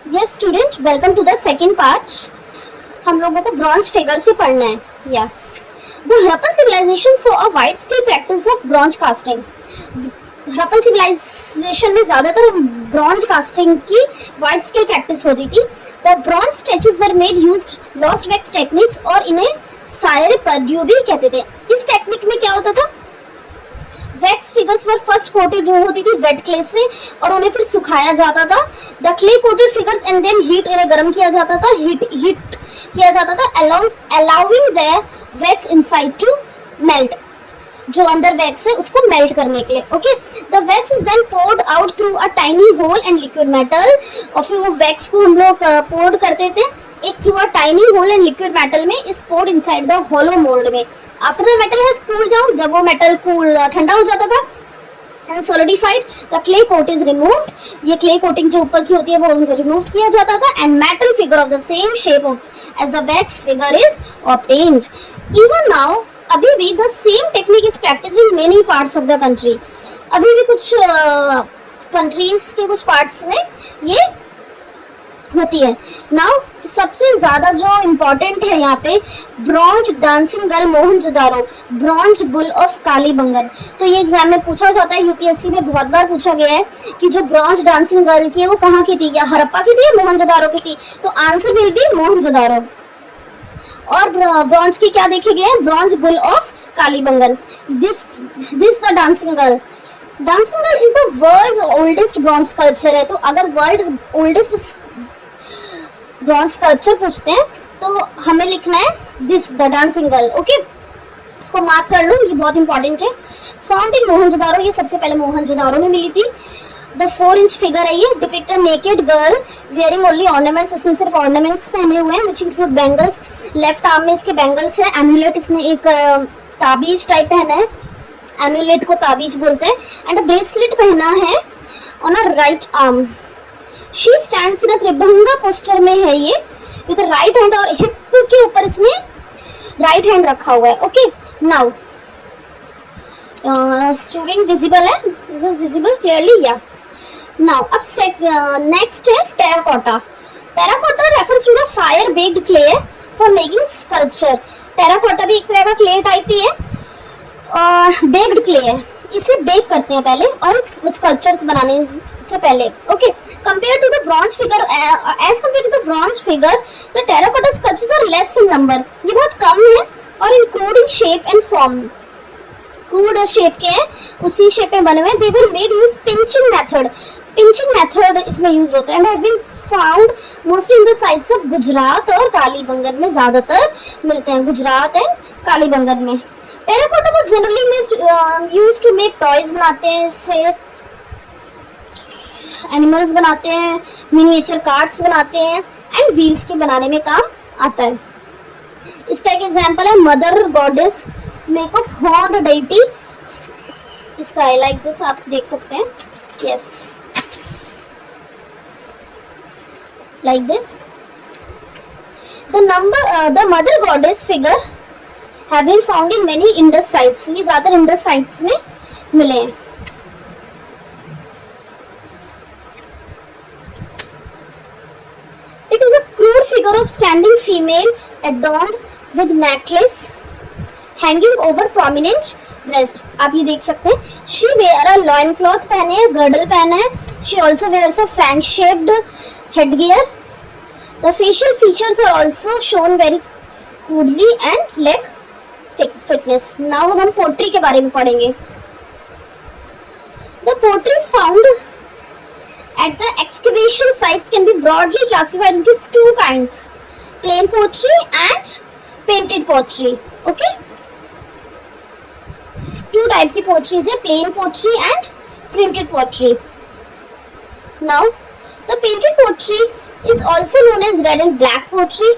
Yes student, welcome to the second part. हम लोगों को ब्रॉन्ज फिगर से पढ़ना है। Yes, the Harappan civilisation so a wide scale practice of bronze casting. Harappan civilisation में ज्यादातर ब्रॉन्ज कास्टिंग की वाइड स्केल प्रैक्टिस होती थी। The bronze statues were made use lost wax techniques और इन्हें सायर पर्ड्यू भी कहते थे। इस टेक्निक में क्या होता था, वैक्स फिगर्स वर फर्स्ट कोटेड होती थी वेट क्ले से और उन्हें फिर सुखाया जाता था। The clay coated figures and then heat, इन्हें गर्म किया जाता था, हीट किया जाता था, allowing the wax inside to melt. जो अंदर वैक्स है उसको मेल्ट करने के लिए। Okay, the wax is then poured out through a tiny hole and liquid metal. और फिर वो वैक्स को हम लोग पोर्ड करते थे एक through a tiny hole and liquid metal में, is poured inside the hollow mould में। After the metal has cooled down, जब वो मेटल ठंडा हो जाता था and solidified, the clay coat is removed. ये clay coating जो ऊपर की होती है वो रिमूव किया जाता था and metal figure of the same shape as the wax figure is obtained. Even now, अभी भी the same technique is practiced in many parts of the country. अभी भी कुछ countries के कुछ parts में ये होती है। नाउ सबसे ज्यादा जो इम्पोर्टेंट है यहाँ पे, bronze dancing girl Mohenjodaro, bronze bull of Kalibangan. तो ये एग्जाम में पूछा जाता है, यूपीएससी में बहुत बार पूछा गया है कि जो ब्रॉन्ज डांसिंग गर्ल की है वो कहाँ की थी, या हड़प्पा की थी या मोहनजोदारो की थी। तो आंसर विल बी मोहनजोदारो। और ब्रॉन्ज की क्या देखे गए हैं, bronze bull of Kalibangan. This the dancing girl is the world's oldest bronze sculpture है। तो अगर वर्ल्ड ओल्डेस्ट ब्रॉन्ज स्कल्पचर पूछते हैं तो हमें लिखना है this the dancing girl. Okay, इसको मार्क कर लो, ये बहुत इंपॉर्टेंट है। फाउंड इन मोहनजोदारो, ये सबसे पहले मोहनजोदारो में मिली थी। द 4 इंच फिगर है ये, डिपिक्ट अ naked girl wearing only ornaments, इसमें सिर्फ ऑर्नामेंट्स पहने हुए हैं, which include bangles. Left arm में इसके बैंगल्स है। एम्यूलेट, इसने एक ताबीज टाइप पहना है, एम्यूलेट को ताबीज बोलते हैं। एंड ब्रेसलेट पहना है on a right arm. She stands in a tribhanga posture में है ये, विद राइट हैंड, और हिप के ऊपर इसने राइट हैंड रखा हुआ है। ओके, नाउ स्टूडेंट विजिबल है, दिस इज विजिबल क्लियरली, या नाउ अब नेक्स्ट है terracotta. Terracotta refers to the fire baked clay for making sculpture. Terracotta भी एक तरह का क्ले टाइप ही है, बेक्ड क्ले है, इसे बेक करते हैं पहले और स्कल्पचर्स बनाने से पहले। Okay, compared to the bronze figure, as compared to the bronze figure, the terracotta sculptures are less in number. ये बहुत कम है और in crude in shape and form, crude shape के हैं, उसी shape में बने हुए हैं। They were made use pinching method. Pinching method इसमें use होता है and have been found mostly in the sites of Gujarat और कालीबंगन में ज़्यादातर मिलते हैं, गुजरात एंड कालीबंगन में। Terracotta was generally used to make toys, बनाते हैं इससे, एनिमल्स बनाते हैं, मिनिएचर कार्ड्स बनाते हैं एंड व्हील्स के बनाने में काम आता है। इसका एक एग्जांपल है mother goddess make of horned deity. इसका है लाइक दिस, आप देख सकते हैं, yes like this. The mother goddess figure have been found in many Indus sites. ये ज्यादातर इंडस साइट्स में मिले हैं। It is a crude figure of standing female adorned with necklace hanging over prominent breast. आप ये देख सकते हैं। She wear a loin cloth, पहने है, girdle पहना है। She also wears a fan shaped headgear. The facial features are also shown very crudely and leg fitness. Now हम पोट्री के बारे में पढ़ेंगे। The potteries found at the excavation sites can be broadly classified into 2 kinds: plain pottery and painted pottery. Okay, 2 type की potteries है, plain pottery and painted pottery. Now the painted pottery is also known as red and black pottery.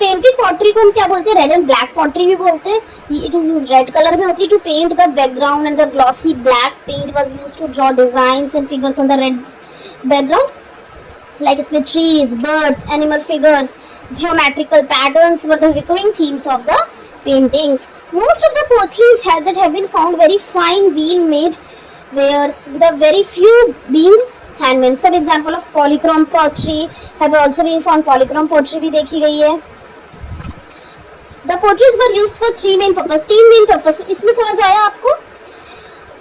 Painted pottery को हम क्या बोलते हैं, red and black pottery भी बोलते हैं। It is used red color में होती है to paint the background, and the glossy black paint was used to draw designs and figures on the red background, like इसमें trees, birds, animal figures, geometrical patterns were the recurring themes of the paintings. Most of the potteries that have been found very fine wheel made wares, with a very few being handmade. सब example of polychrome pottery have also been found. Polychrome pottery भी देखी गई है। The potteries were used for 3 main purpose, 3 main purpose. इसमें समझ आया आपको?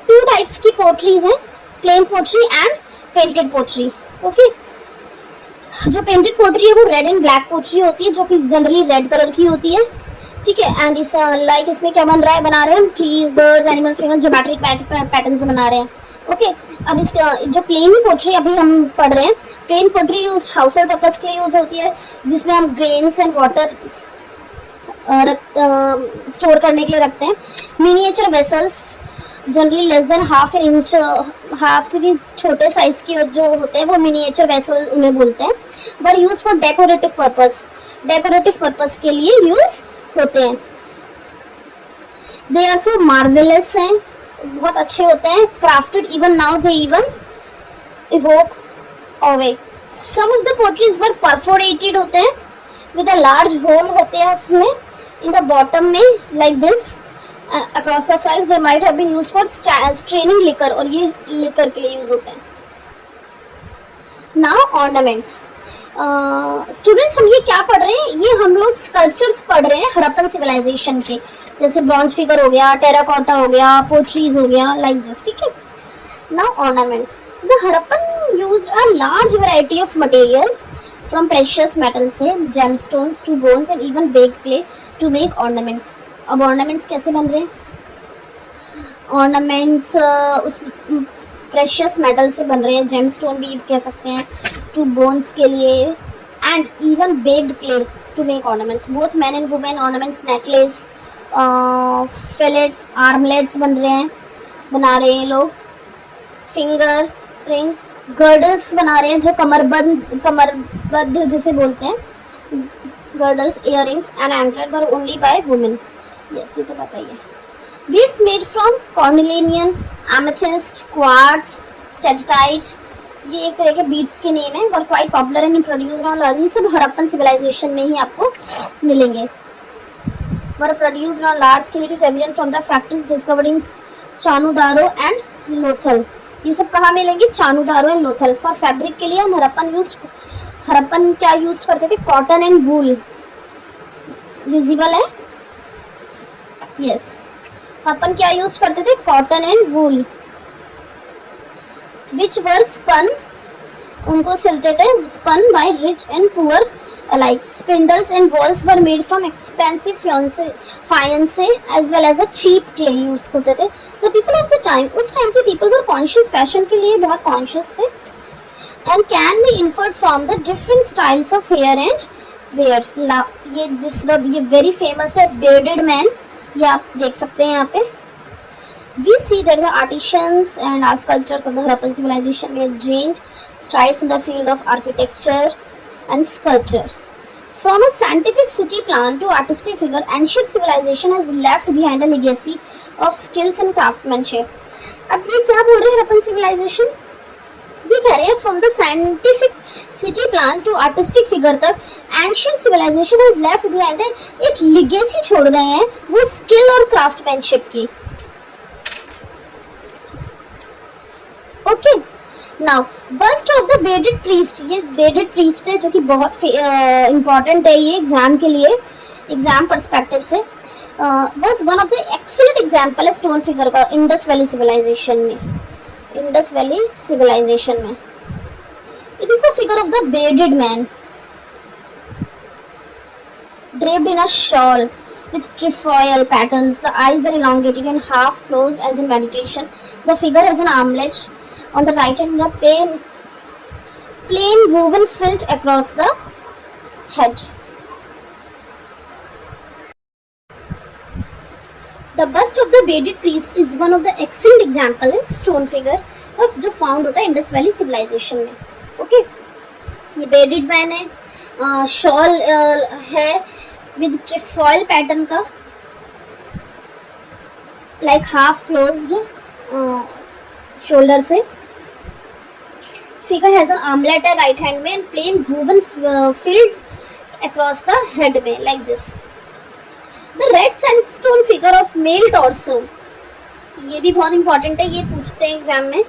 2 types की पोट्रीज हैं, plain pottery and painted pottery. Okay, जो पेंटेड पोट्री है वो रेड एंड ब्लैक पोट्री होती है, जो कि जनरली रेड कलर की होती है, ठीक है। एंड इस लाइक इसमें क्या बन रहा है, बना रहे हैं हम trees, birds, animals, figure, geometric patterns बना रहे हैं। ओके, अब इस जो प्लेन पोट्री अभी हम पढ़ रहे हैं, plain pottery use household purpose के लिए यूज होती है, जिसमें हम ग्रेन्स एंड वाटर स्टोर करने के लिए रखते हैं। Miniature vessels generally less than half an inch, half से भी छोटे साइज के जो होते हैं वो मिनिएचर वेसल उन्हें बोलते हैं। But use for decorative purpose, decorative purpose के लिए यूज होते हैं। दे आर सो मार्वेलस हैं, बहुत अच्छे होते हैं। Crafted even now they even evoke away. Some of the potteries were perforated होते हैं विद अ लार्ज होल होते हैं उसमें इन द बॉटम में, like this across the sides. They might have been used for straining liquor, और ये liquor के लिए यूज होते हैं। Now ornaments. स्टूडेंट्स हम ये क्या पढ़ रहे हैं, ये हम लोग स्कल्पचर्स पढ़ रहे हैं हड़प्पन सिविलाइजेशन के, जैसे ब्रॉन्ज फिगर हो गया, टेराकोटा हो गया, पोट्रीज हो गया, लाइक दिस, ठीक है। Now ornaments. The Harappan used a large variety of materials from precious metals से gemstones to bones and even baked clay to make ornaments. अब ऑर्नामेंट्स कैसे बन रहे हैं? ऑर्नामेंट्स उस प्रेशियस मेटल से बन रहे हैं, जेमस्टोन भी कह सकते हैं, टू बोन्स के लिए, and even baked clay to make ornaments. Both man and women ornaments, necklace, fillets, armlets बन रहे हैं, बना रहे हैं लोग। फिंगर रिंग, गर्डल्स बना रहे हैं, जो कमरबद्ध जिसे बोलते हैं, girdles, earrings and anklet were only by women. Yes, ये तो पता ही है। Beads made from cornelian, amethyst, quartz, stalactite, ये एक तरह के बीड्स के नेम है, were quite popular and produced on large. ये सब हड़प्पन सिविलाइजेशन में ही आपको मिलेंगे। Were produced on large scale, it is evident from the factories discovered in Chanhudaro and Lothal. ये सब कहाँ मिलेंगे? Chanhudaro and Lothal. For fabric के लिए हम हड़प्पन क्या यूज करते थे? Cotton and wool. विजिबल है? यस, अपन क्या यूज करते थे? Cotton and wool, which were spun, उनको सिलते थे, spun by rich and poor alike. Spindles and walls were made from expensive faience as well as a cheap clay use होते थे. The people of the time, उस time के people were conscious, fashion के लिए बहुत conscious थे, and can be inferred from the different styles of hair and beard. ये very famous है bearded man, ये आप देख सकते हैं यहाँ पे. We see that the artisans and art sculptures of the Harappan civilization made giant strides in the field of architecture and sculpture. From a scientific city plan to artistic figure, ancient civilization has left behind a legacy of skills and craftsmanship. अब ये क्या बोल रहे हैं Harappan civilization? ये कह रहे हैं from the scientific city plan to artistic figure तक ancient civilization has left behind एक legacy छोड़ गए हैं, वो skill और craftsmanship की. Okay, now bust of the bearded priest. ये बेडेड प्रीस्ट है जो कि बहुत इम्पॉर्टेंट है ये एग्जाम के लिए, एग्जाम पर्सपेक्टिव से. Was one of the excellent example है स्टोन फिगर का इंडस वैली सिविलाइजेशन में. इंडस वैली सिविलाइजेशन में it is the figure of the bedded man draped in a shawl with trefoil patterns. The eyes are elongated and half closed as in meditation. The figure has an armlet on the right and a plain woven filth across the head. The bust of the bearded priest is one of the excellent example in stone figure of जो found होता है Indus valley civilization में. Okay, ये bearded man है, shawl है with trefoil pattern का, like half closed shoulder से. Figure has an armlet at right hand में and plain woven filled across the head में, like this. The red sandstone figure of male torso, ये भी बहुत important है, ये पूछते हैं एग्जाम में.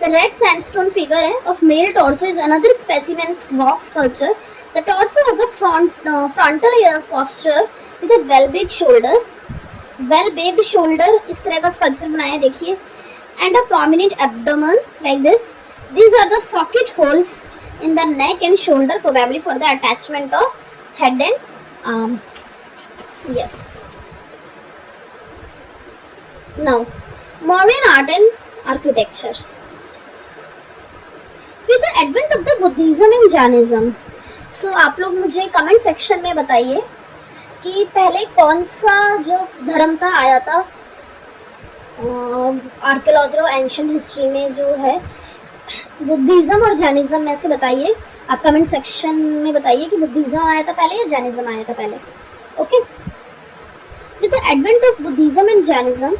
The red sandstone figure of male torso is another specimen rock sculpture. The torso has a frontal posture with a well-baked shoulder. Well-baked shoulder इस तरह का sculpture बनाया है देखिए. And a prominent abdomen like this. These are the socket holes in the neck and shoulder, probably for the attachment of head and arm. Yes. Now, modern art and architecture. With the advent of the Buddhism and Jainism, so आप लोग मुझे comment section में बताइए कि पहले कौन सा जो धर्म था आया था आर्कियोलॉजी और एंशिएंट हिस्ट्री में जो है बुद्धिज्म और जैनिज्म में से बताइए. आप कमेंट सेक्शन में बताइए कि बुद्धिज्म आया था पहले या जैनिज्म आया था पहले. Okay. With the advent of Buddhism and Jainism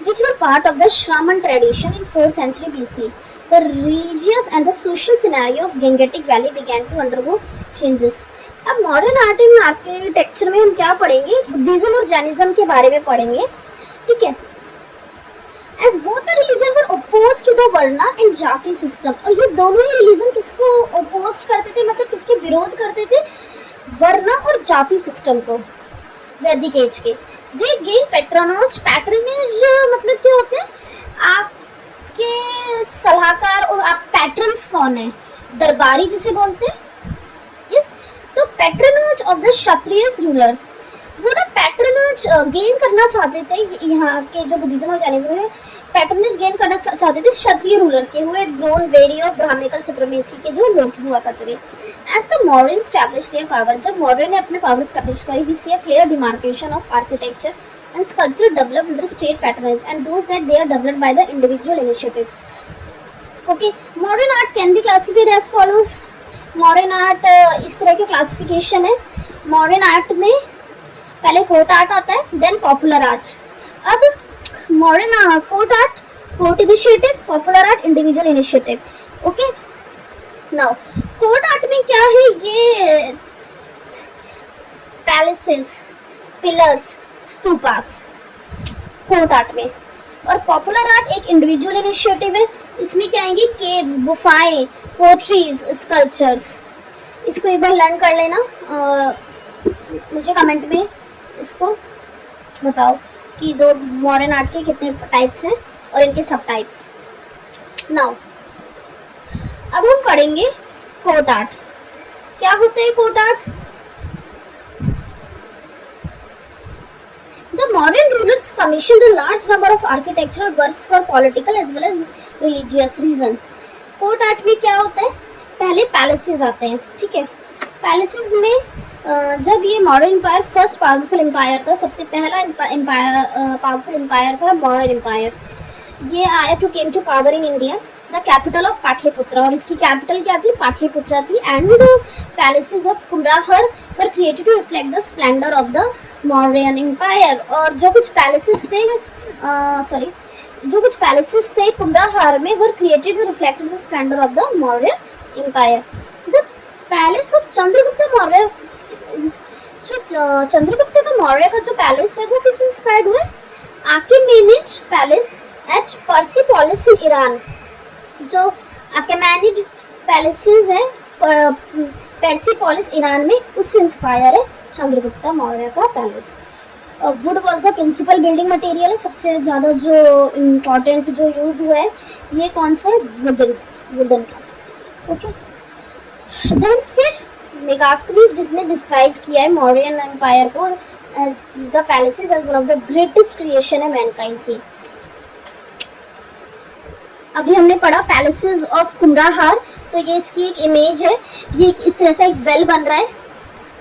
which were part of the Shraman tradition in 4th century BC, the religious and the social scenario of Gangetic Valley began to undergo changes. अब modern art and architecture में हम क्या पढ़ेंगे, Buddhism और Jainism के बारे में पढ़ेंगे. ठीक है. As both the religion were opposed to the Varna and Jati system, और ये दोनों ही रिलीजन किसको ओपोज करते थे, मतलब किसके विरोध करते थे, वर्ना और जाति सिस्टम को, वैदिक एज के. They gain patronage. पैट्रनेज मतलब क्या होते हैं, आपके सलाहकार और आप पैट्रन्स कौन है, दरबारी जिसे बोलते हैं. यस. तो patronage of the Kshatriya rulers, वो ना पैट्रनेज गेन करना चाहते थे. यहाँ के जो बुद्धिज्म और जैनिज्म में पैट्रनेज गेन करना चाहते थे क्षत्रिय रूलर्स के, हुए grown very of Brahmanical supremacy के जो लोग हुआ करते थे. As the Mauryan establish their power, जब मॉडर्न ने अपने पावर स्टैब्लिश करी, we see a clear demarcation of architecture and sculpture developed under state patronage and those that they are developed by the individual initiative. Okay. Mauryan art can be classified as follows. Mauryan art इस तरह के classification है. Modern art में पहले court art आता है, then popular art. अब modern court art, court initiative, popular art, individual initiative. Okay. Now court art में क्या है, ये palaces, pillars, stupas court art में. और पॉपुलर आर्ट एक इंडिविजुअल इनिशिएटिव है. इसमें क्या आएंगे, केव्स, गुफाएं, पोट्रीज, स्कल्पचर्स. इसको एक बार लर्न कर लेना. मुझे कमेंट में इसको बताओ कि दो मॉडर्न आर्ट के कितने टाइप्स हैं और इनके सब टाइप्स. नाउ अब हम पढ़ेंगे कोर्ट आर्ट. क्या होता है court art? The modern rulers commissioned a large number of architectural works for political as well as religious reason. Court art में क्या होता है, पहले पैलेसेस आते हैं. ठीक है. पैलेसेस में जब ये Mauryan empire first powerful empire था, सबसे पहला पावरफुल एम्पायर था मॉडर्न एम्पायर. ये आया to came to power in India, the capital of Pataliputra, और इसकी कैपिटल क्या थी, पाटलिपुत्रा थी. And palaces of Kumrahar were created to reflect the splendour of the Mauryan empire. और जो कुछ पैलेसेस थे कुम्राहर में were created to reflect the splendour of the Mauryan empire. The palace of Chandragupta Maurya, जो चंद्रगुप्त का मौर्य का जो पैलेस है वो किस इंस्पायर्ड हुआ है, आकेमेनिड पैलेस एट पर्सिपोलिस इन ईरान. जो आकेमेनिड पैलेसेस है पर्सिपोलिस ईरान में, उससे इंस्पायर है चंद्रगुप्त मौर्य का palace. Wood was the principal building material है. सबसे ज़्यादा जो इम्पोर्टेंट जो यूज़ हुआ है ये कौन सा है, वुडन का. ओके. देन फिर मेगास्थनीज जिसने डिस्क्राइब किया है मौर्यन एम्पायर को as the palaces as one of the greatest creation है मैनकाइंड की. अभी हमने पढ़ा पैलेसेस ऑफ कुम्राहार, तो ये इसकी एक इमेज है. ये इस तरह से एक वेल बन रहा है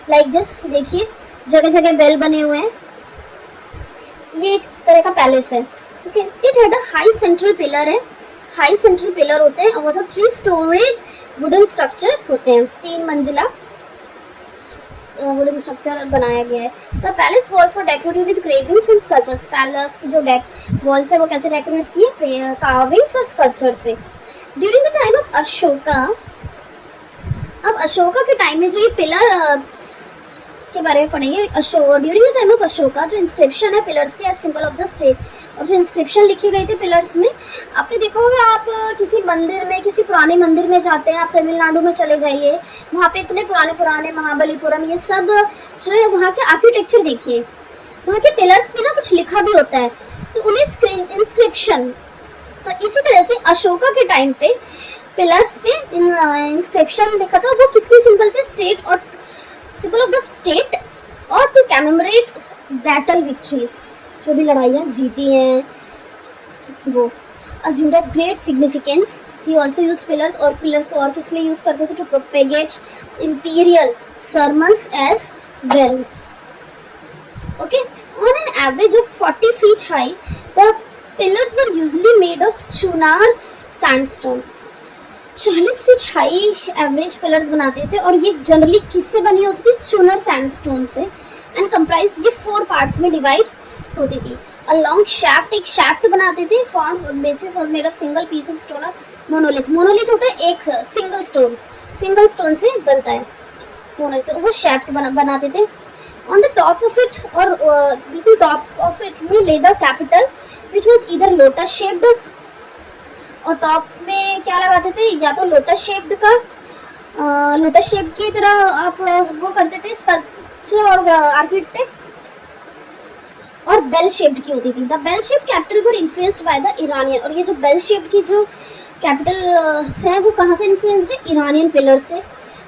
लाइक दिस. देखिए जगह जगह वेल बने हुए हैं. ये एक तरह का पैलेस है. Okay. It had a high central pillar है. हाई सेंट्रल पिलर होते हैं और 3 स्टोरेज वुडन स्ट्रक्चर होते हैं. 3 मंजिला वुडन स्ट्रक्चर बनाया गया है. The palace walls for decorated with cravings and sculptures. Palace की जो वॉल्स है वो कैसे डेकोरेट किए, कार्विंग्स और स्कल्पचर से. During the time of Ashoka, अब अशोका के टाइम में जो ये पिलर के बारे में पढ़ेंगे। During the time of Ashoka जो इंस्क्रिप्शन है पिलर्स के, सिंबल ऑफ द स्टेट, और जो इंस्क्रिप्शन लिखे गए थे पिलर्स में, आपने देखा होगा, आप किसी मंदिर में, किसी पुराने मंदिर में जाते हैं, आप तमिलनाडु में चले जाइए, वहाँ पे इतने पुराने पुराने महाबलीपुरम, ये सब जो है वहाँ के आर्किटेक्चर देखिए, वहाँ के पिलर्स में ना कुछ लिखा भी होता है, तो उन्हें इंस्क्रिप्शन, तो इसी तरह से अशोका के टाइम पे पिलर्स पे इंस्क्रिप्शन लिखा था, वो किसके सिंबल थे, स्टेट और सिंबल ऑफ द स्टेट, और टू कमेमोरेट बैटल विक्ट्रीज, जो भी लड़ाइयाँ जीती हैं वो। assumed a great significance, he also used pillars, और पिलर्स को और किस लिए यूज करते थे, to propagate imperial sermons as well. Okay, on an average of 40 feet high, the pillars were usually made of chunar sandstone. 40 feet high average pillars बनाते थे, और ये जनरली किससे बनी होती थी, चूनर सैंडस्टोन से, एंड कंप्राइज, ये 4 पार्ट्स में डिवाइड होती थी। अ लॉन्ग शाफ्ट, एक शाफ्ट बनाते थे, form basis was made of single piece of stone, monolith, monolith होता है एक सिंगल स्टोन से बनता है मोनोलिथ, वो शाफ्ट बनाते थे। On the top of it, और बिल्कुल टॉप ऑफ इट में leather capital which was either lotus shaped, और टॉप में क्या लगाते थे, या तो लोटस शेप्ड का, लोटस शेप की तरह आप वो करते थे स्कल्पचर और आर्किटेक्ट, और बेल शेप्ड की होती थी। The bell shape capital were influenced by the Iranian, और ये जो बेल शेप्ड की जो कैपिटल है वो कहाँ से इन्फ्लुएंस्ड है, ईरानियन पिलर से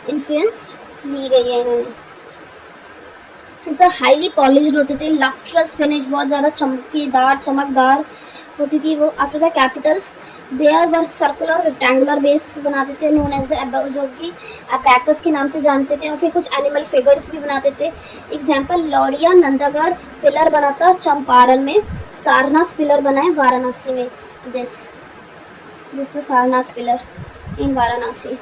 इन्फ्लुएंस्ड ली गई है इन्होंने। इस हाईली पॉलिश्ड होते थे, लस्ट्रस फिनिश, बहुत ज़्यादा चमकीदार चमकदार होती थी वो। After the capitals there were circular rectangular base बनाते थे, नोन एज द, जो कि अबैकस के नाम से जानते थे, और फिर कुछ एनिमल फिगर्स भी बनाते थे। एग्जाम्पल, लौरिया नंदागढ़ पिलर बना था चंपारण में, सारनाथ पिलर बना है वाराणसी में। This the Sarnath pillar in Varanasi.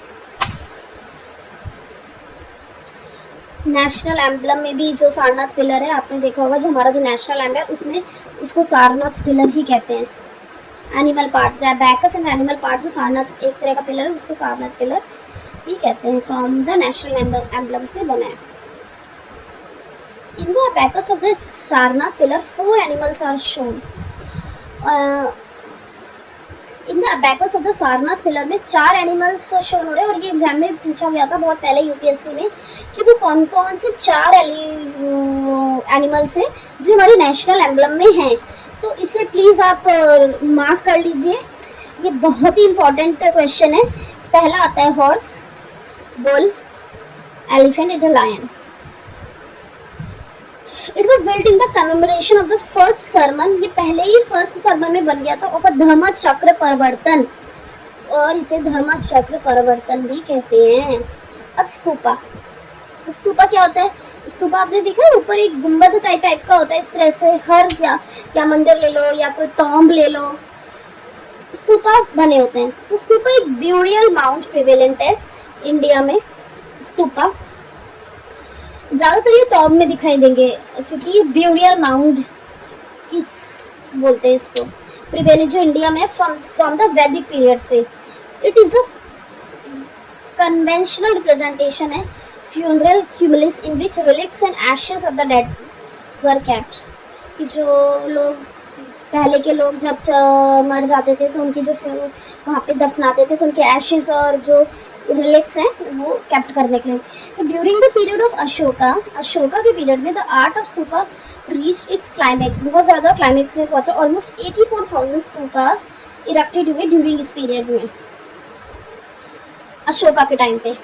National emblem में भी जो सारनाथ पिलर है, आपने देखा होगा, जो हमारा जो नेशनल एम्बलम है उसमें उसको सारनाथ पिलर ही कहते हैं। Animal part, the Bacchus and animal part, जो सारनाथ एक तरह का पिलर है उसको सारनाथ पिलर ही कहते हैं, फ्रॉम द नेशनल एम्बलम से बना है। In the abacus of the Sarnath pillar 4 animals are shown. In the abacus of the Sarnath pillar में 4 एनिमल्स शोन हो रहे हैं, और ये एग्जाम में पूछा गया था बहुत पहले यूपीएससी में कि वो कौन कौन से 4 एनिमल्स हैं जो हमारे नेशनल एम्बलम में हैं। तो इसे प्लीज़ आप मार्क कर लीजिए, ये बहुत ही इंपॉर्टेंट क्वेश्चन है। पहला आता है horse, bull, elephant and lion. It was built in the commemoration of the first sermon, ये पहले ही फर्स्ट सरमन में बन गया था, ऑफ अ धर्म चक्र परिवर्तन, और इसे धर्म चक्र परिवर्तन भी कहते हैं। अब स्तूपा, स्तूपा क्या होता है, स्तूपा आपने देखा है ऊपर एक गुंबद टाइप का होता है, इस तरह से हर क्या मंदिर ले लो या कोई टॉम्ब ले लो, स्तूपा बने होते हैं। तो स्तूपा एक ब्यूरियल माउंट प्रिवेलेंट है इंडिया में। स्तूपा ज़्यादातर ये टॉम्ब में दिखाई देंगे, क्योंकि ये ब्यूरियल माउंट किस बोलते हैं इसको, प्रिवेलेंट जो इंडिया में फ्रॉम द वैदिक पीरियड से। It is a conventional representation है, funeral cumulus in which relics and ashes of the dead were kept, कि जो लोग पहले के लोग जब मर जाते थे तो उनकी जो वहाँ पे दफनाते थे, तो उनके एशेस और जो रिलिक्स हैं वो कैप्ट करने के लिए। तो during the period of Ashoka के पीरियड में the art of stupa reach its climax, बहुत ज़्यादा क्लाइमैक्स में पहुँचा। ऑलमोस्ट 84,000 स्तूपास इरेक्टेड हुए ड्यूरिंग इस पीरियड में, अशोका के टाइम पे।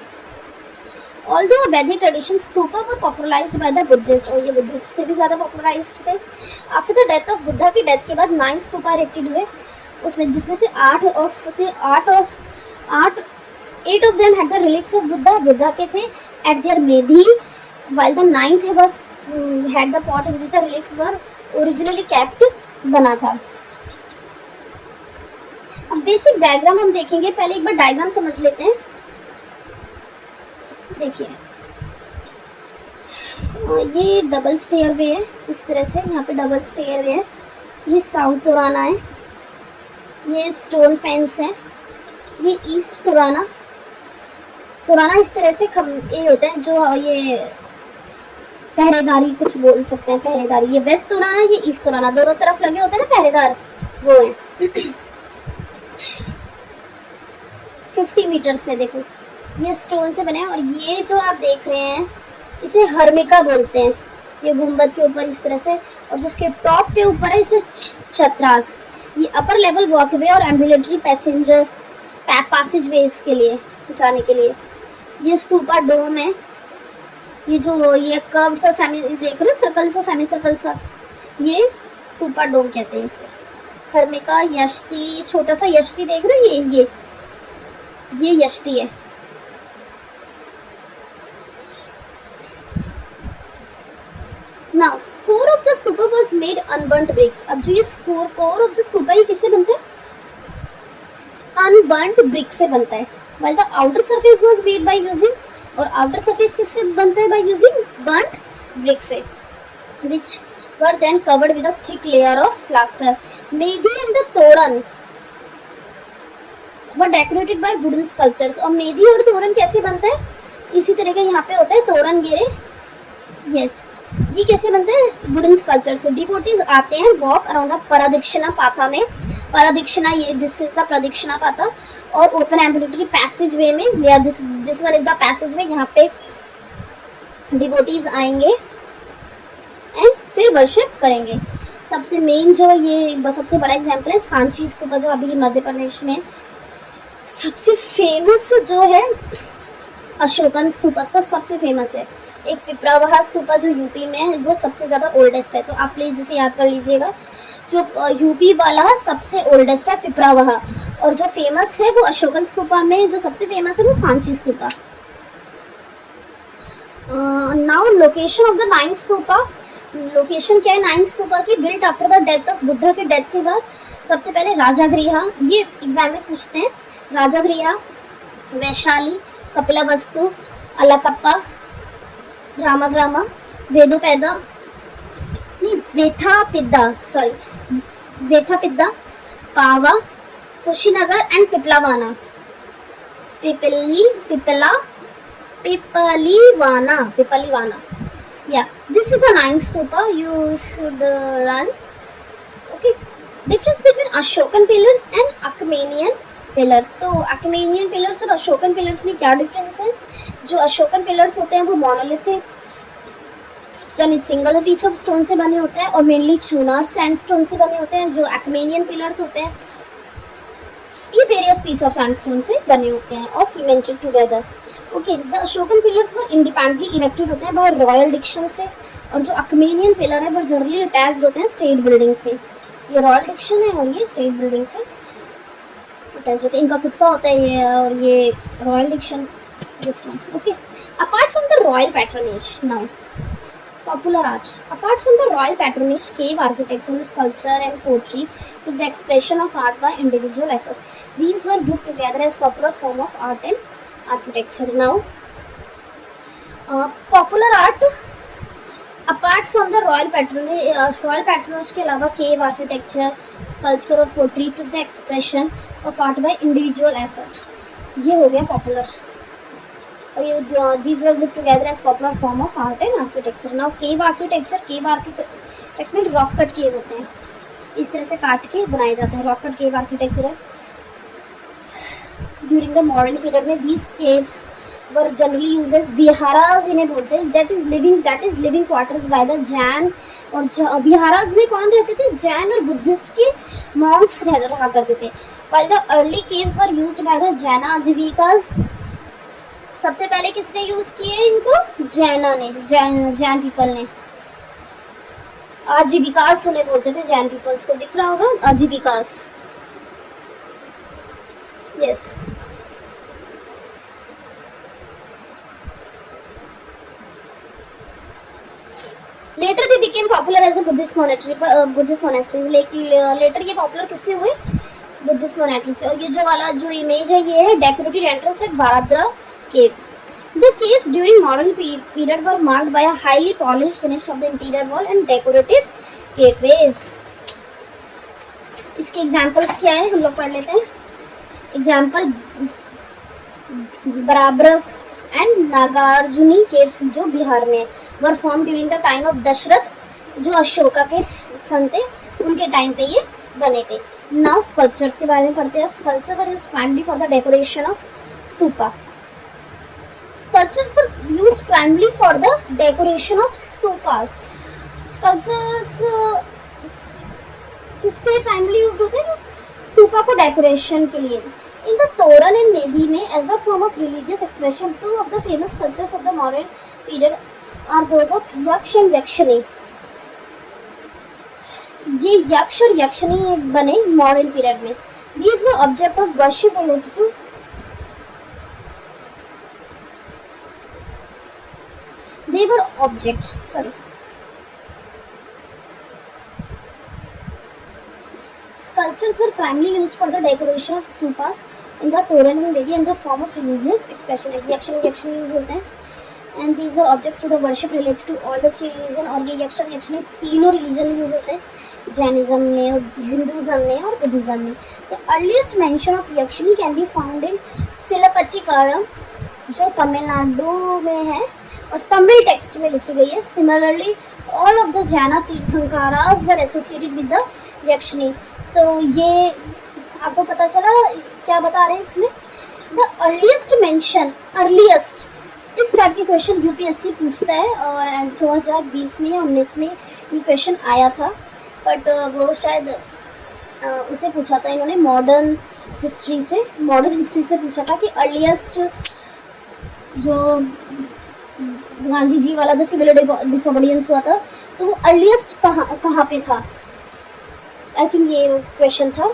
Although Vedic traditions, stupa were popularized by the Buddhists, और ये बुद्धिस्ट से भी ज़्यादा popularized थे। After the death of Buddha की डेथ के बाद 9 स्तूपा erected हुए, उसमें जिसमें से 8 of them had the relics of Buddha, Buddha के थे at their Medhi, while the 9th was had the pot in which the relics were originally kept, बना था। अब बेसिक डायग्राम हम देखेंगे, पहले एक बार डायग्राम समझ लेते हैं। देखिए ये डबल स्टेयर वे है, इस तरह से यहाँ पे डबल स्टेयर वे है, ये साउथ तोराना है, ये स्टोन फेंस है, ये ईस्ट तोराना इस तरह से ये होता है, जो ये पहरेदारी कुछ बोल सकते हैं, पहरेदारी। ये वेस्ट तोराना, ये ईस्ट तोराना, दोनों तरफ लगे होते हैं ना पहरेदार, वो है। 50 मीटर से देखो ये स्टोन से बने हैं। और ये जो आप देख रहे हैं इसे हर्मिका बोलते हैं, ये गुंबद के ऊपर इस तरह से, और जो उसके टॉप पे ऊपर है इसे छत्रास। ये अपर लेवल वॉकवे और एम्बुलेटरी पैसेंजर पैसेज वेज के लिए जाने के लिए। ये स्तूपा डोम है, ये जो ये कर्व सा सेमी देख रहे हो, सर्कल सा, सेमी सर्कल सा, ये स्तूपा डोम कहते हैं इसे। हर्मिका, यष्टि, छोटा सा यष्टि देख रहे हो, ये यष्टि है। Now core of the stupa was made unburnt bricks. अब जो ये कोर ऑफ द स्तूपा ये किससे बनता है? अनबर्न्ट ब्रिक से बनता है। while the outer surface was made by using, और outer surface किससे बनता है? by using burnt brick से, which were then covered with a thick layer of plaster. Medhi and the तोरण were decorated by wooden sculptures। और मेधी और तोरण कैसे बनता है? इसी तरह का यहाँ पे होता है तोरण, ये यस, ये कैसे बनता है? वुडन स्कल्पचर से। डिवोटीज आते हैं वॉक अराउंड द प्रदक्षिणा पाथा में, प्रदक्षिणा, ये दिस इज द प्रदक्षिणा पाथा, और ओपन एम्बुलेटरी पैसेज वे में, या this one is the passage वे, यहाँ पे डिवोटीज आएंगे एंड फिर वर्शिप करेंगे। सबसे मेन जो ये सबसे बड़ा एग्जांपल है सांची स्तूपा, जो अभी मध्य प्रदेश में सबसे फेमस जो है अशोकन स्तूपा का सबसे फेमस है। एक पिपरावाहा स्तूपा जो यूपी में है वो सबसे ज़्यादा ओल्डेस्ट है, तो आप प्लीज़ इसे याद कर लीजिएगा। जो यूपी वाला सबसे ओल्डेस्ट है पिपरावाहा, और जो फेमस है वो अशोकन स्तूपा में जो सबसे फेमस है वो Sanchi stupa. Now location of the 9th stupa. Location क्या है 9th स्तूपा की? Built after the death of Buddha के डेथ के बाद सबसे पहले राजागृहा, ये एग्जाम में पूछते हैं, राजागृहा, वैशाली, कपिलावस्तु, अलकप्पा, रामाग्रामा, वेदोपैदा, नहीं Vethadipa, Pava, Kushinagar and Pippalivana, Pippalivana. Yeah, this is the 9th stupa you should learn. Okay, difference between Ashokan pillars and Achaemenian pillars. तो Achaemenian pillars और Ashokan pillars में क्या डिफरेंस है? जो अशोकन पिलर्स होते हैं वो मोनोलिथिक यानी सिंगल पीस ऑफ स्टोन से बने होते हैं और मेनली चूना सैंडस्टोन से बने होते हैं। जो एक्मेनियन पिलर्स होते हैं ये वेरियस पीस ऑफ सैंडस्टोन से बने होते हैं और cemented together. Okay, the Ashokan pillars वो इंडिपेंडेंटली इरेक्टेड होते हैं बाय रॉयल डिक्शन से, और जो एक्मेनियन पिलर है वो जनरली अटैच्ड होते हैं स्टेट बिल्डिंग से। ये रॉयल डिक्शन है और ये स्टेट बिल्डिंग से अटैच होते हैं, इनका खुद का होता है ये, और ये royal diction this one. Okay, apart from the royal patronage, now popular art. Apart from the royal patronage, cave architecture, sculpture and poetry with the expression of art by individual effort, these were grouped together as popular form of art and architecture. Now popular art, apart from the royal patronage के अलावा cave architecture, sculpture और poetry to the expression of art by individual effort, ये हो गया popular। और ये these were grouped together as popular form of art and architecture. Now cave architecture में rock cut cave होते हैं, इस तरह से काट के बनाए जाते हैं, रॉक कट केव आर्किटेक्चर है। ड्यूरिंग द मॉडर्न पीरियड में these caves were generally used as viharas, इन्हें बोलते हैं, that is living quarters by the Jain. और विहाराज में कौन रहते थे? जैन और बुद्धिस्ट के मॉन्क्स रहा करते थे। while the early caves were used by the Jain आजीविकास, सबसे पहले किसने यूज किए इनको? जैना ने, जैन पीपल ने। आजीविकास उन्हें बोलते थे, जैन पीपल्स को दिख रहा होगा Ajivikas, yes. Later they became popular as a Buddhist monasteries. Later ये पॉपुलर किससे हुए? बुद्धिस्ट मोनेस्ट्री से। और ये जो वाला जो इमेज है ये है decorated entrance at Barabar caves. The caves during modern period were marked by a highly polished finish of the interior wall and decorative gateways. इसके एग्जाम्पल्स क्या है हम लोग पढ़ लेते हैं। एग्जाम्पल बराबर एंड नागार्जुनी केव्स जो बिहार में, were form during the time of Dashrath, जो अशोका के सन थे उनके टाइम पे ये बने थे। नाउ स्कल्पचर्स के बारे में पढ़ते हैं। Sculpture were used primary for the decoration of stupa. Sculptures were used primary for the decoration of stupas. Sculptures किसके लिए प्राइमरी यूज होते हैं? स्तूपा को डेकोरेशन के लिए। इन द तोरण एंड मेधी में as the form of religious expression, two of the famous sculptures of the modern period are those of yaksha and yakshini. ये यक्ष और यक्षिणी बने मॉडर्न पीरियड में। These were object of worship related to they were object sorry sculptures were primarily used for the decoration of stupas in the Toran and Vedi in the form of religious expression. Yakshani use होते हैं and these were objects to the worship related to all the three religion। और ये यक्षनी तीनों religion में use होते हैं, Jainism में और हिंदुज्म में और बुद्धिज्म में। The earliest mention of yakshini can be found in सिलपट्टिकारम, जो तमिलनाडु में है और तमिल टेक्स्ट में लिखी गई है। Similarly all of the Jaina तीर्थंकारास were associated with the यक्षिणी। तो ये आपको पता चला क्या बता रहे हैं इसमें? द अर्लीस्ट मेंशन, अर्लीस्ट, इस टाइप के क्वेश्चन यूपीएससी पूछता है और 2020 में या 19 में ये क्वेश्चन आया था, बट वो शायद उसे पूछा था इन्होंने मॉडर्न हिस्ट्री से पूछा था कि अर्लीस्ट जो गांधी जी वाला जो सिविल डिसोबीडियंस हुआ था, तो वो अर्लीस्ट कहाँ पे था? आई थिंक ये क्वेश्चन था।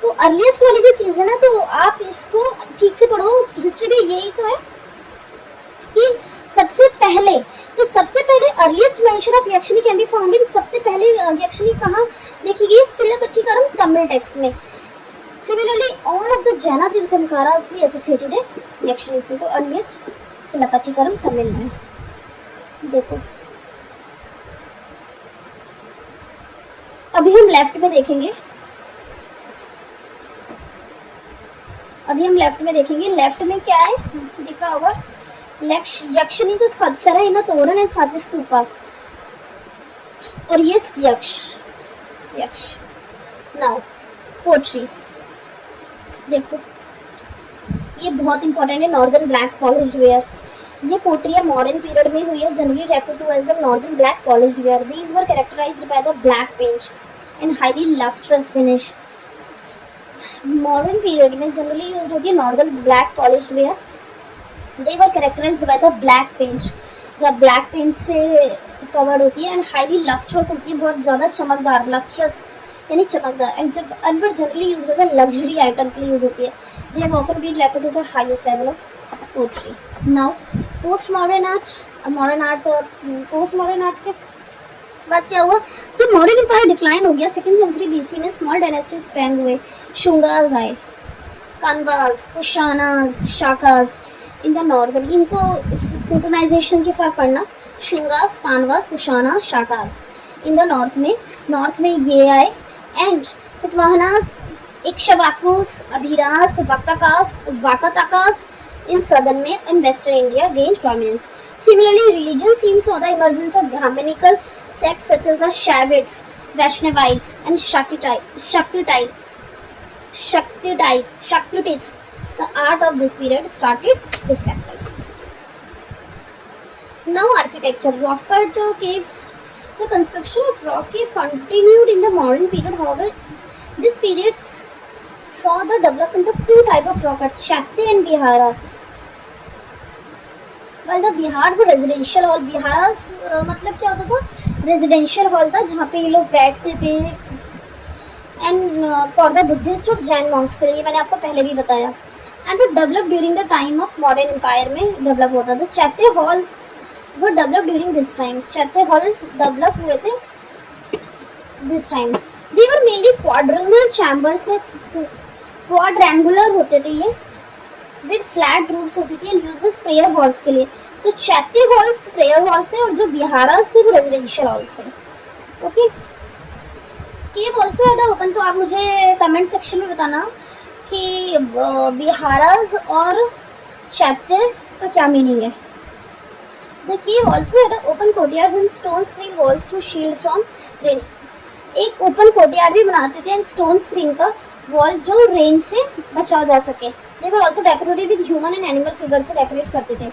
तो अर्लीस्ट वाली जो चीज़ है ना, तो आप इसको ठीक से पढ़ो। हिस्ट्री में यही तो है कि सबसे पहले earliest mention of yakshini can be found in, सबसे पहले यक्षिणी कहाँ देखी गई? सिलपट्टिकारम तमिल टेक्स्ट में। Similarly all of the Jaina tirthankaras भी एसोसिएटेड है यक्षिणी से। तो अर्लीस्ट सिलपट्टिकारम तमिल में। देखो अभी हम लेफ्ट में देखेंगे, लेफ्ट में क्या है दिख रहा होगा? यक्षिणी का स्कल्पचर है इन तोरण एंड साची स्तूपा, और ये यक्ष। नाउ पोट्री देखो, ये बहुत इंपॉर्टेंट है। नॉर्दर्न ब्लैक पॉलिश्ड वेयर, ये पोट्री मॉडर्न पीरियड में हुई है, generally refer to as the northern black polished ware. These were characterised by the black paint and highly lustrous finish. Modern period में generally used होती है northern black polished ware. They were characterised by the black paint, जब black paint से covered होती है, and highly lustrous होती है, बहुत ज़्यादा चमकदार, लस्ट्रस यानी चमकदार, एंड जब अनवर generally used as a luxury item के लिए यूज होती है। They have often been referred to the highest level of poetry. Now, postmodern art के बाद क्या हुआ? जब मॉडर्न एम्पायर डिक्लाइन हो गया, सेकेंड सेंचुरी बीसी में स्मॉल डायनेस्टी स्प्रैंग हुए। शुंगास आए, कानवास, Kushanas, Shakas in the northern. इनको सिंक्रोनाइजेशन के साथ पढ़ना, शुंगास, कानवास, Kushanas, Shakas in the north में ये आए। एंड सतवाहनास, इक्ष्वाकुस, अभिरास, वाकाताकास in southern में in western India gained prominence. Similarly, religion scenes saw the emergence of Brahminical sects such as the Shaivites, Vaishnavites, and Shaktitis. The art of this period started reflecting. Now, architecture. Rock cut caves. The construction of rock cave continued in the modern period. However, this period saw the development of two types of rock cut, Chaitya and Vihara. While the Vihar were residential hall, Viharas मतलब क्या होता था? Residential hall था जहाँ पे ये लोग बैठते थे, एंड फॉर द बुद्धिस्ट और जैन मॉन्क्स के लिए, मैंने आपको पहले भी बताया। एंड वो develop during the time of modern empire में डेवलप होता था। चैत्य हॉल्स वो develop during this time, chaitya hall develop हुए थे this time. They were mainly quadrangular chamber से, क्वाड्रेंगुलर होते थे ये, विद फ्लैट रूफ्स होती थी, and used as prayer halls के लिए। तो चैत्य हॉल्स प्रेयर हॉल्स थे, और जो विहारास थे वो रेजिडेंशियल हॉल्स थे। Okay, cave also had open. तो आप मुझे कमेंट सेक्शन में बताना कि विहारास और चैत्य का क्या मीनिंग है। The cave also had open courtyards and stone screen walls to shield from rain. एक ओपन कोर्टयार्ड भी बनाते थे एंड स्टोन स्क्रीन का वॉल जो रेन से बचा जा सके. They were also decorated with human and animal figure से डेकोरेट करते थे.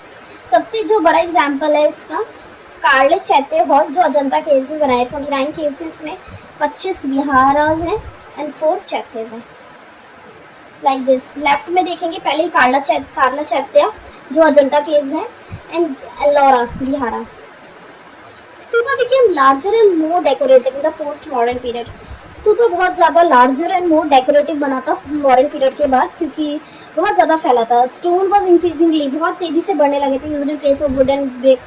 सबसे जो बड़ा एग्जाम्पल है इसका कार्ले चैत्य हॉल जो अजंता केव्स में बनाए. 29 केव्स हैं, इसमें 25 विहारास हैं एंड 4 चैत्यस हैं. लाइक दिस लेफ्ट में देखेंगे पहले कार्ला चैत्य जो अजंता केव्स हैं and Ellora vihara. Stupa became larger and more decorative in the post modern period. Stupa बहुत ज़्यादा लार्जर एंड मोर डेकोरेटिव बना था मॉडर्न पीरियड के बाद क्योंकि बहुत ज़्यादा फैला था. स्टोन वॉज इंक्रीजिंगली बहुत तेजी से बढ़ने लगे थे. Use in place of would and brick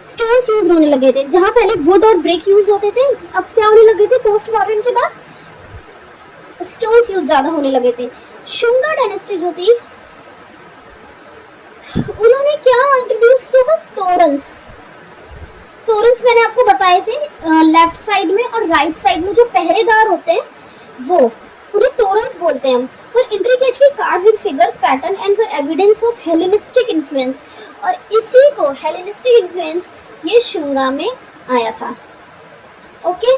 stones use होने लगे थे. जहाँ पहले वुड और ब्रिक यूज होते थे अब क्या होने लगे थे पोस्ट मॉडर्न के बाद स्टोन्स यूज ज़्यादा होने लगे थे. शुंगा डायनेस्टी जो थी उन्होंने क्या इंट्रोड्यूस किया था तोरन्स. तोरन्स मैंने आपको बताए थे लेफ्ट साइड में और राइट साइड में जो पहरेदार होते हैं वो पूरे तोरन्स बोलते हैं हम. पर intricately card with figures pattern and for evidence of Hellenistic influence. और इसी को हेलेनिस्टिक इन्फ्लुएंस ये शुंगा में आया था. ओके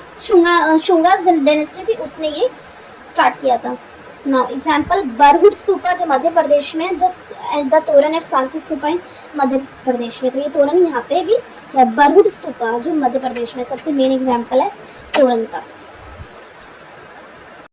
शुंगास डायनेस्टी थी उसने ये स्टार्ट किया था. नाउ एग्जाम्पल बरहुट स्तूपा जो मध्य प्रदेश में जो द तोरण एट सांची स्तूपा इन मध्य प्रदेश में. तो ये तोरण यहाँ पे भी बरहुट स्तूपा जो मध्य प्रदेश में सबसे मेन एग्जाम्पल है तोरण का.